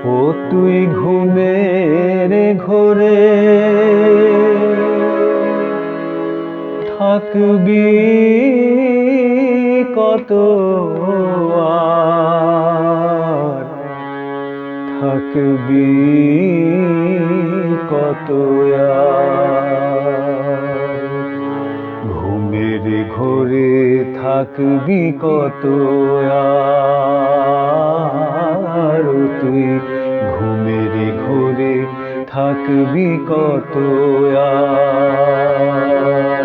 ও তুই ঘুমের ঘোরে থাকবি কত আর থাকবি কত আর ঘুমের ঘোরে থাকবি কত আর তুই ঘুমের ঘোরে থাকবি কত আর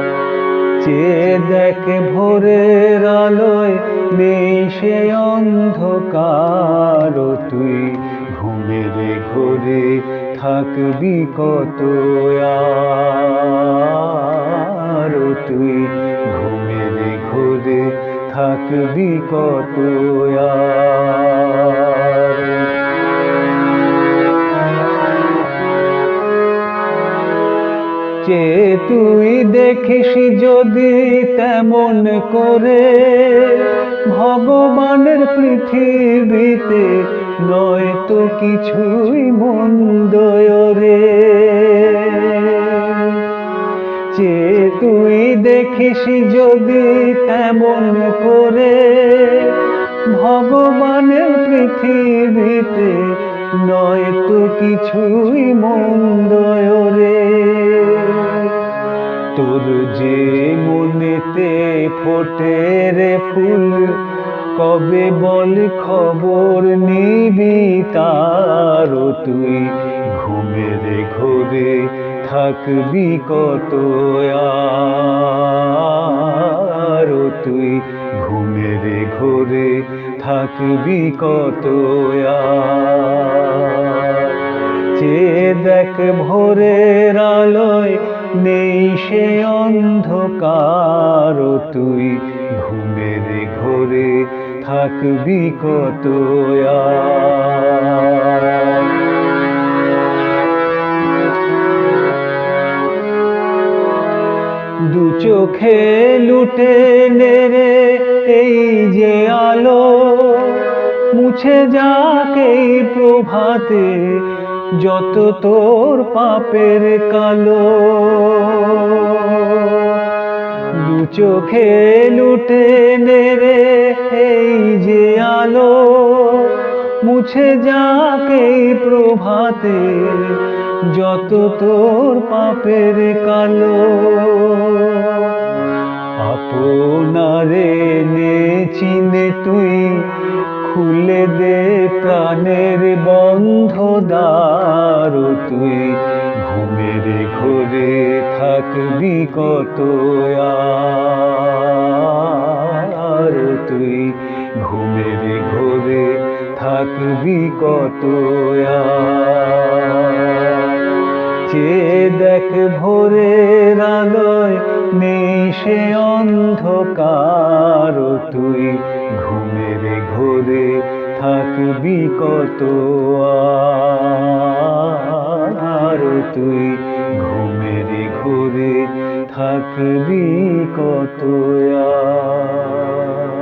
চেয়ে দেখ ভোরের আলোয় নেই সে অন্ধকার তুই ঘুমের ঘোরে থাকবি কত আর তুই ঘুমের ঘোরে থাকবি কত আর যে তুই দেখিস যদি তেমন করে ভগবানের পৃথিবীতে নয় তো কিছুই মন্দ রে যে তুই দেখিস যদি তেমন করে ভগবানের পৃথিবীতে নয় তো কিছুই মন্দ রে তোর যে মনেতে ফোটে রে ফুল কবে বল খবর নিবি তার তুই ঘুমের ঘোরে থাকবি কত আর তুই ঘুমের ঘোরে থাকবি কত আর চেয়ে দেখ ভোরের আলোয় নেই সে অন্ধকার তুই ঘুমের ঘোরে থাকবি কত আর দু চোখে লুটে নেরে এই যে আলো মুছে যাক এই প্রভাতে যত তোর পাপের কালো দু চোখে লুটে নেরে এই যে আলো মুছে যাক এই প্রভাতে যত তোর পাপের কালো আপনারে নে চিনে তুই খুলে দে প্রাণের বন্ধ দ্বার তুই ঘুমের ঘোরে থাকবি কত আর তুই ঘুমের ঘোরে থাকবি কত আর চেয়ে দেখ ভোরের আলোয় নেই সে অন্ধকার তুই ঘুমের ঘোরে থাকবি কত আর তুই ঘুমের ঘোরে থাকবি কত আর